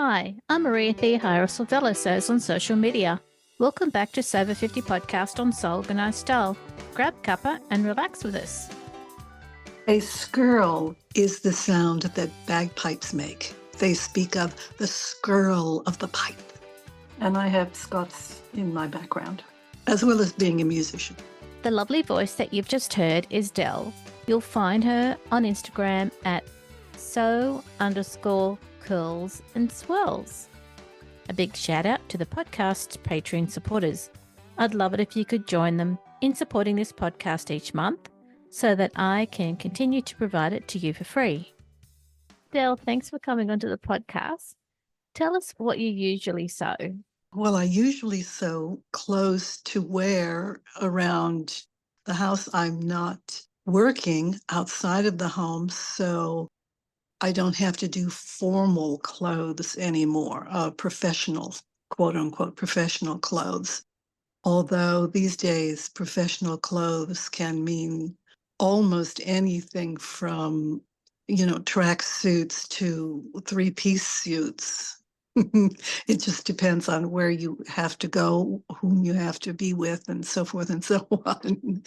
Hi, I'm Maria Theohiris, or Vella says on social media. Welcome back to Sober 50 podcast on Soul Organized Style. Grab cuppa and relax with us. A skirl is the sound that bagpipes make. They speak of the skirl of the pipe. And I have Scots in my background, as well as being a musician. The lovely voice that you've just heard is Dell. You'll find her on Instagram at @so_curls and swirls. A big shout out to the podcast's Patreon supporters. I'd love it if you could join them in supporting this podcast each month so that I can continue to provide it to you for free. Dell, thanks for coming onto the podcast. Tell us what you usually sew. Well, I usually sew clothes to wear around the house. I'm not working outside of the home, so I don't have to do formal clothes anymore, professional, quote unquote, professional clothes. Although these days, professional clothes can mean almost anything from, track suits to three-piece suits. It just depends on where you have to go, whom you have to be with, and so forth and so on.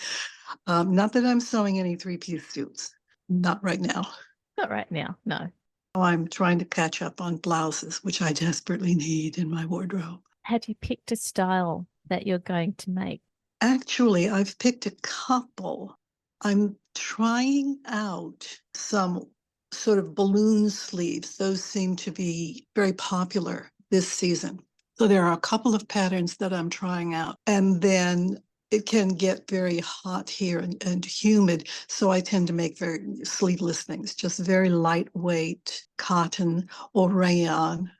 Not that I'm sewing any three-piece suits, not right now. Not right now, no. I'm trying to catch up on blouses, which I desperately need in my wardrobe. Have you picked a style that you're going to make? Actually, I've picked a couple. I'm trying out some sort of balloon sleeves. Those seem to be very popular this season. So there are a couple of patterns that I'm trying out. And then it can get very hot here and humid. So I tend to make very sleeveless things, just very lightweight cotton or rayon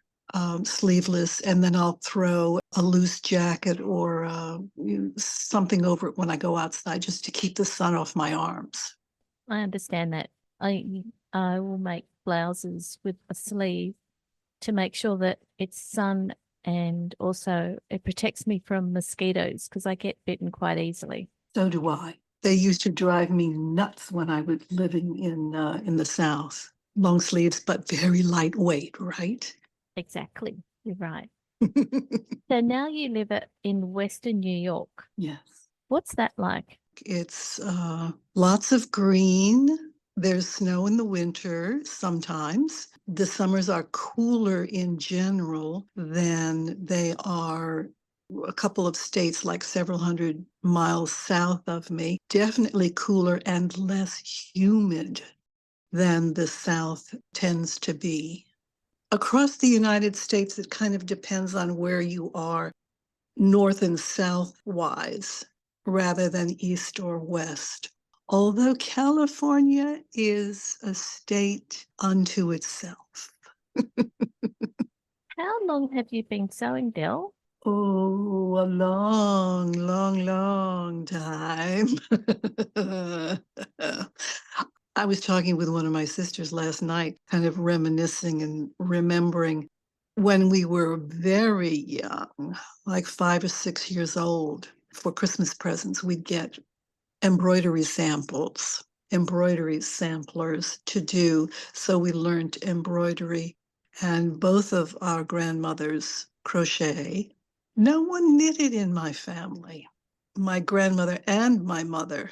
sleeveless. And then I'll throw a loose jacket or something over it when I go outside just to keep the sun off my arms. I understand that. I will make blouses with a sleeve to make sure that it's sun and also it protects me from mosquitoes because I get bitten quite easily. So do I. They used to drive me nuts when I was living in the South. Long sleeves, but very lightweight, right? Exactly. You're right. So now you live in Western New York. Yes. What's that like? It's lots of green. There's snow in the winter sometimes. The summers are cooler in general than they are a couple of states like several hundred miles south of me. Definitely cooler and less humid than the South tends to be. Across the United States, it kind of depends on where you are, north and south-wise, rather than east or west. Although California is a state unto itself. How long have you been sewing, Dell? Oh, a long, long, long time. I was talking with one of my sisters last night, kind of reminiscing and remembering when we were very young, like 5 or 6 years old. For Christmas presents, we'd get embroidery samplers to do. So we learned embroidery, and both of our grandmothers crochet. No one knitted in my family. My grandmother and my mother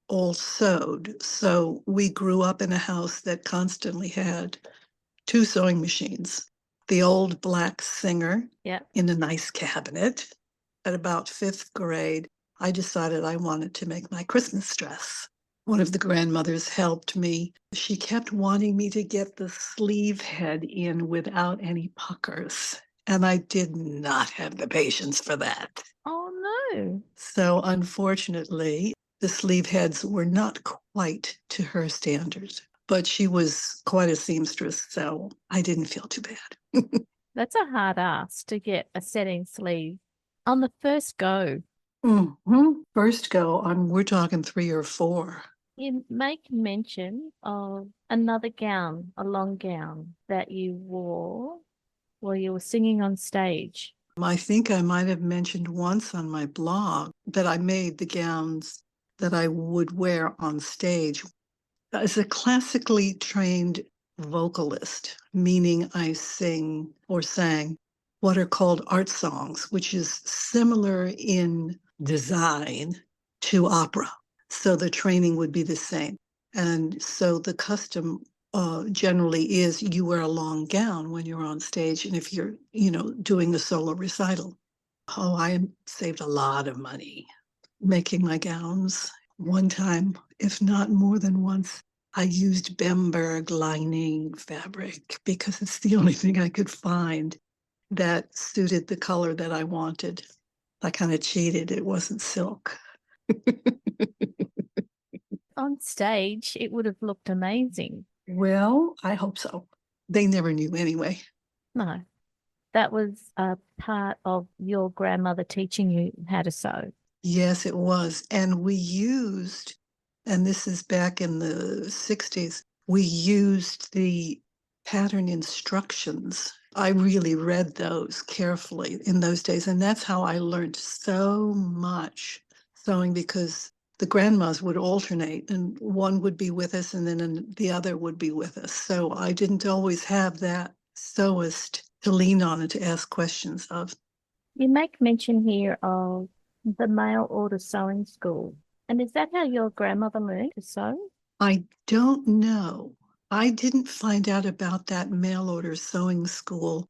all sewed. So we grew up in a house that constantly had 2 sewing machines. The old black Singer in a nice cabinet. At about 5th grade, I decided I wanted to make my Christmas dress. One of the grandmothers helped me. She kept wanting me to get the sleeve head in without any puckers, and I did not have the patience for that. Oh, no. So unfortunately, the sleeve heads were not quite to her standards, but she was quite a seamstress, so I didn't feel too bad. That's a hard ask to get a setting sleeve on the first go. Mm-hmm. First go, we're talking 3 or 4. You make mention of another gown, a long gown that you wore while you were singing on stage. I think I might have mentioned once on my blog that I made the gowns that I would wear on stage. As a classically trained vocalist, meaning I sing or sang what are called art songs, which is similar in design to opera. So the training would be the same. And so the custom generally is you wear a long gown when you're on stage. And if you're, doing a solo recital. Oh, I saved a lot of money making my gowns. One time, if not more than once, I used Bemberg lining fabric because it's the only thing I could find that suited the color that I wanted. I kind of cheated. It wasn't silk. On stage, it would have looked amazing. Well, I hope so. They never knew anyway. No, that was a part of your grandmother teaching you how to sew. Yes, it was. And we used, and this is back in the 60s, we used the pattern instructions. I really read those carefully in those days. And that's how I learned so much sewing, because the grandmas would alternate and one would be with us and then the other would be with us. So I didn't always have that sewist to lean on and to ask questions of. You make mention here of the mail order sewing school. And is that how your grandmother learned to sew? I don't know. I didn't find out about that mail order sewing school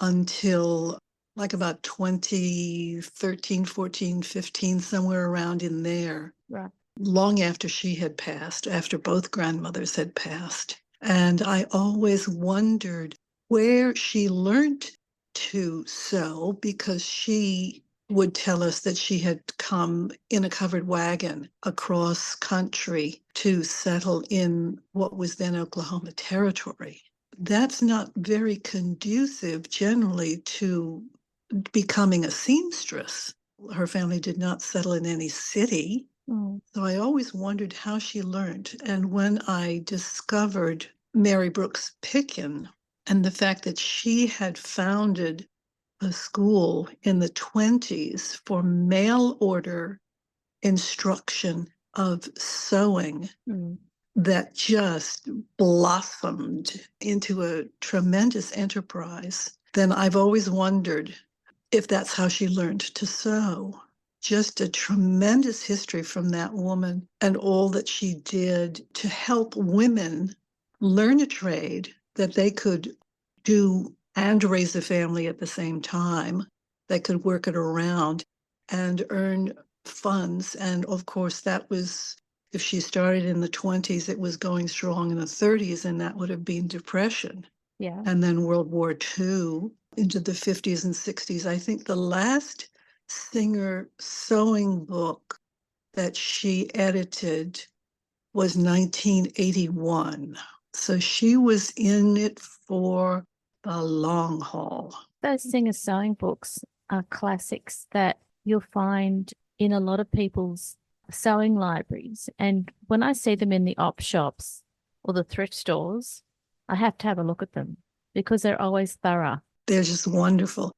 until like about 2013, 14, 15, somewhere around in there. Right. Long after she had passed, after both grandmothers had passed. And I always wondered where she learned to sew, because she would tell us that she had come in a covered wagon across country to settle in what was then Oklahoma Territory. That's not very conducive generally to becoming a seamstress. Her family did not settle in any city. So I always wondered how she learned. And when I discovered Mary Brooks Picken and the fact that she had founded a school in the 20s for mail order instruction of sewing that just blossomed into a tremendous enterprise, then I've always wondered if that's how she learned to sew. Just a tremendous history from that woman and all that she did to help women learn a trade that they could do and raise a family at the same time. They could work it around and earn funds. And of course, that was, if she started in the 20s, it was going strong in the 30s, and that would have been Depression. Yeah. And then World War II into the 50s and 60s. I think the last Singer sewing book that she edited was 1981. So she was in it for the long haul. Those Singer sewing books are classics that you'll find in a lot of people's sewing libraries. And when I see them in the op shops or the thrift stores, I have to have a look at them because they're always thorough. They're just wonderful.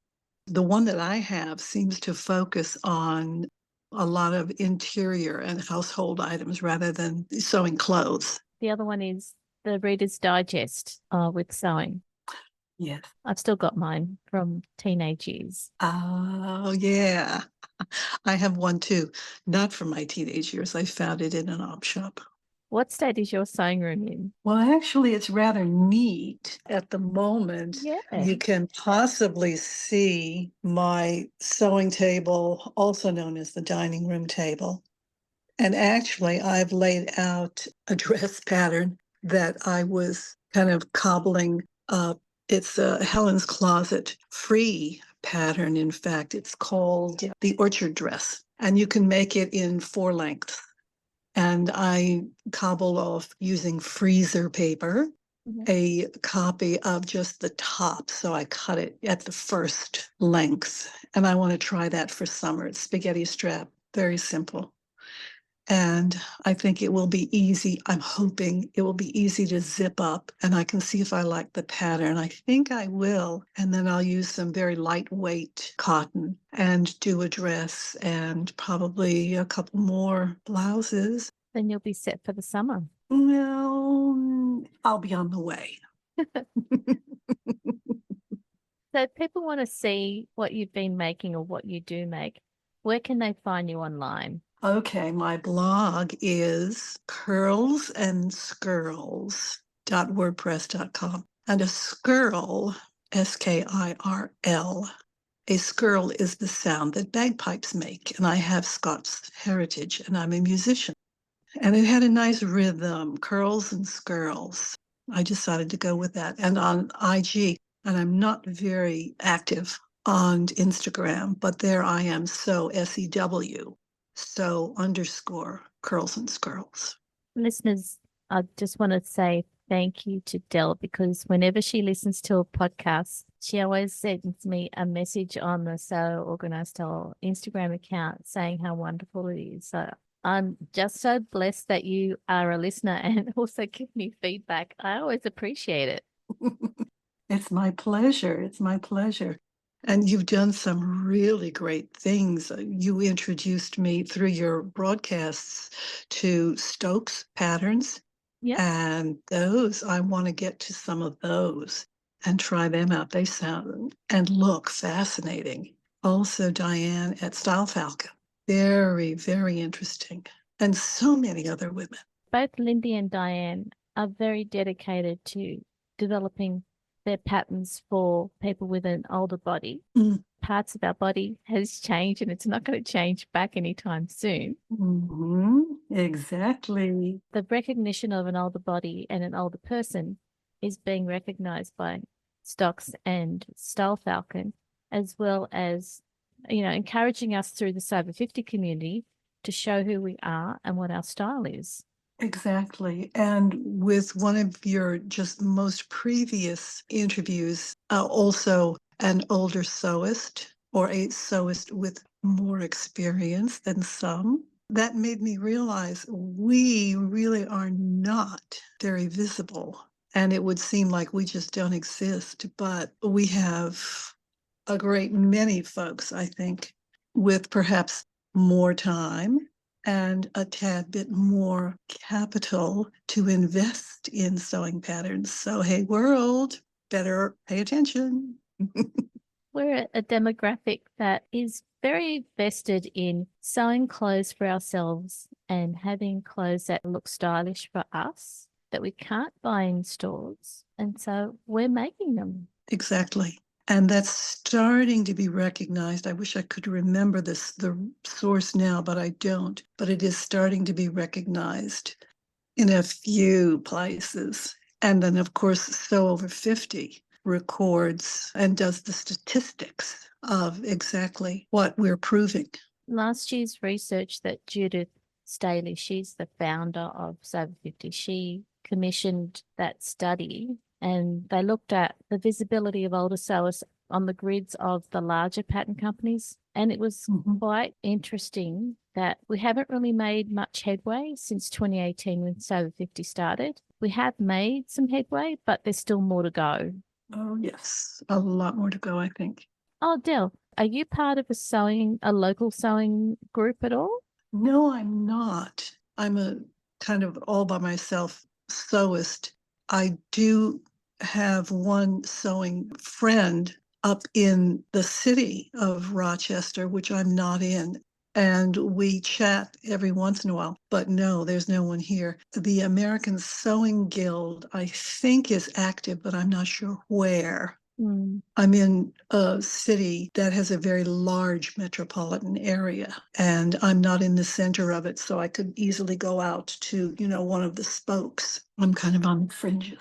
The one that I have seems to focus on a lot of interior and household items rather than sewing clothes. The other one is the Reader's Digest with sewing. Yes. I've still got mine from teenage years. Oh, yeah. I have one too. Not from my teenage years. I found it in an op shop. What state is your sewing room in? Well, actually, it's rather neat at the moment. Yeah. You can possibly see my sewing table, also known as the dining room table. And actually, I've laid out a dress pattern that I was kind of cobbling up. It's a Helen's Closet free pattern. In fact, it's called the Orchard Dress, and you can make it in 4 lengths. And I cobbled off using freezer paper, a copy of just the top. So I cut it at the first length. And I want to try that for summer. It's spaghetti strap, very simple. And I think it will be easy. I'm hoping it will be easy to zip up, and I can see if I like the pattern. I think I will. And then I'll use some very lightweight cotton and do a dress and probably a couple more blouses. Then you'll be set for the summer. Well, I'll be on the way. So if people want to see what you've been making or what you do make, where can they find you online? Okay, my blog is curlsandskirls.wordpress.com. And a skirl, Skirl, a skirl is the sound that bagpipes make. And I have Scots heritage and I'm a musician. And it had a nice rhythm, curls and skirls. I decided to go with that. And on IG, and I'm not very active on Instagram, but there I am, SEW, _ curls and skirls. Listeners, I just want to say thank you to Dell because whenever she listens to a podcast, she always sends me a message on the So Organized Dell Instagram account saying how wonderful it is. So I'm just so blessed that you are a listener and also give me feedback. I always appreciate it. It's my pleasure. It's my pleasure. And you've done some really great things. You introduced me through your broadcasts to Stokes patterns. Yeah. And those, I want to get to some of those and try them out. They sound and look fascinating. Also, Diane at Style Falcon. Very, very interesting. And so many other women. Both Lindy and Diane are very dedicated to developing their patterns for people with an older body. Parts of our body has changed and it's not going to change back anytime soon. Exactly. The recognition of an older body and an older person is being recognized by Stocks and Style Falcon, as well as, encouraging us through the Sober 50 community to show who we are and what our style is. Exactly. And with one of your just most previous interviews, also an older sewist or a sewist with more experience than some, that made me realize we really are not very visible. And it would seem like we just don't exist, but we have a great many folks, I think, with perhaps more time and a tad bit more capital to invest in sewing patterns. So, hey, world, better pay attention. We're a demographic that is very vested in sewing clothes for ourselves and having clothes that look stylish for us that we can't buy in stores. And so we're making them. Exactly. And that's starting to be recognized. I wish I could remember the source now, but I don't. But it is starting to be recognized in a few places. And then, of course, So Over 50 records and does the statistics of exactly what we're proving. Last year's research that Judith Staley, she's the founder of Sober 50, she commissioned that study. And they looked at the visibility of older sewers on the grids of the larger pattern companies. And it was quite interesting that we haven't really made much headway since 2018 when Sober 50 started. We have made some headway, but there's still more to go. Oh, yes. A lot more to go, I think. Oh, Dell, are you part of a local sewing group at all? No, I'm not. I'm a kind of all by myself sewist. I do have one sewing friend up in the city of Rochester, which I'm not in. And we chat every once in a while, but no, there's no one here. The American Sewing Guild, I think, is active, but I'm not sure where. I'm in a city that has a very large metropolitan area, and I'm not in the center of it, so I could easily go out to, one of the spokes. I'm kind of on the fringes.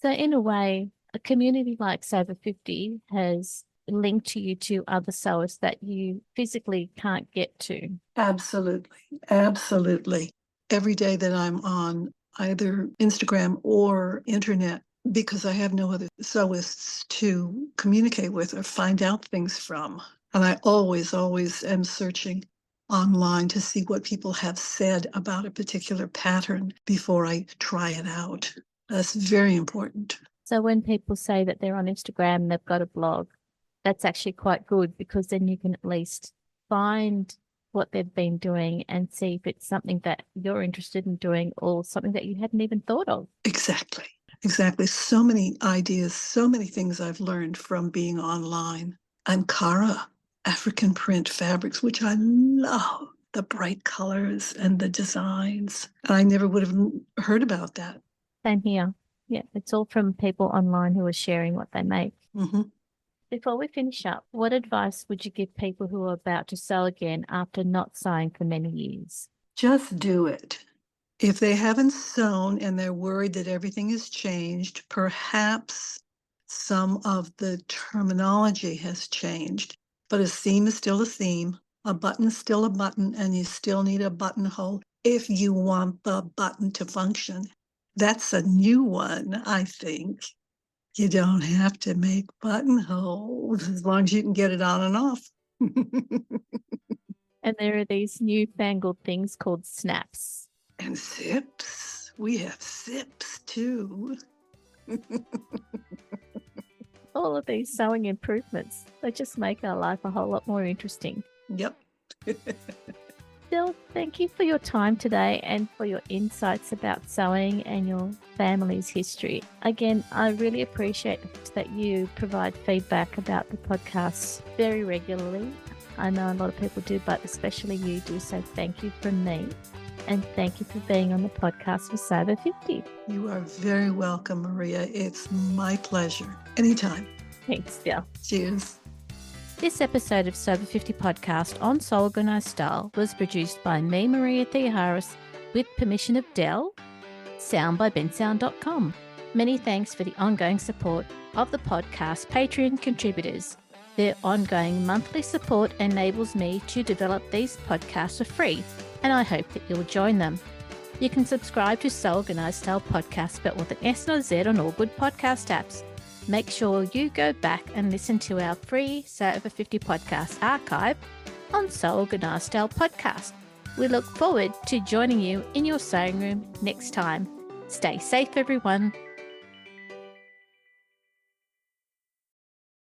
So in a way, a community like Sober 50 has linked you to other sewers that you physically can't get to. Absolutely. Absolutely. Every day that I'm on either Instagram or internet, because I have no other sewists to communicate with or find out things from. And I always am searching online to see what people have said about a particular pattern before I try it out. That's very important. So when people say that they're on Instagram, they've got a blog, that's actually quite good because then you can at least find what they've been doing and see if it's something that you're interested in doing or something that you hadn't even thought of. Exactly. Exactly. So many ideas, so many things I've learned from being online. Ankara, African print fabrics, which I love, the bright colors and the designs. I never would have heard about that. Same here. Yeah, it's all from people online who are sharing what they make. Mm-hmm. Before we finish up, what advice would you give people who are about to sew again after not sewing for many years? Just do it. If they haven't sewn and they're worried that everything has changed, perhaps some of the terminology has changed, but a seam is still a seam, a button is still a button, and you still need a buttonhole if you want the button to function. That's a new one, I think. You don't have to make buttonholes as long as you can get it on and off. And there are these newfangled things called snaps. And zips. We have zips too. All of these sewing improvements, they just make our life a whole lot more interesting. Yep. Dell, thank you for your time today and for your insights about sewing and your family's history. Again, I really appreciate that you provide feedback about the podcast very regularly. I know a lot of people do, but especially you do. So thank you from me. And thank you for being on the podcast for Sew Over 50. You are very welcome, Maria. It's my pleasure. Anytime. Thanks, Dell. Cheers. This episode of Sew Over 50 podcast on Sew Organised Style was produced by me, Maria Theoharis, with permission of Dell. Sound by bensound.com. Many thanks for the ongoing support of the podcast Patreon contributors. Their ongoing monthly support enables me to develop these podcasts for free, and I hope that you'll join them. You can subscribe to Sew Organised Style podcast, spelled with an S and a Z on all good podcast apps. Make sure you go back and listen to our free Sew Over 50 podcast archive on Sew Organised Style podcast. We look forward to joining you in your sewing room next time. Stay safe, everyone.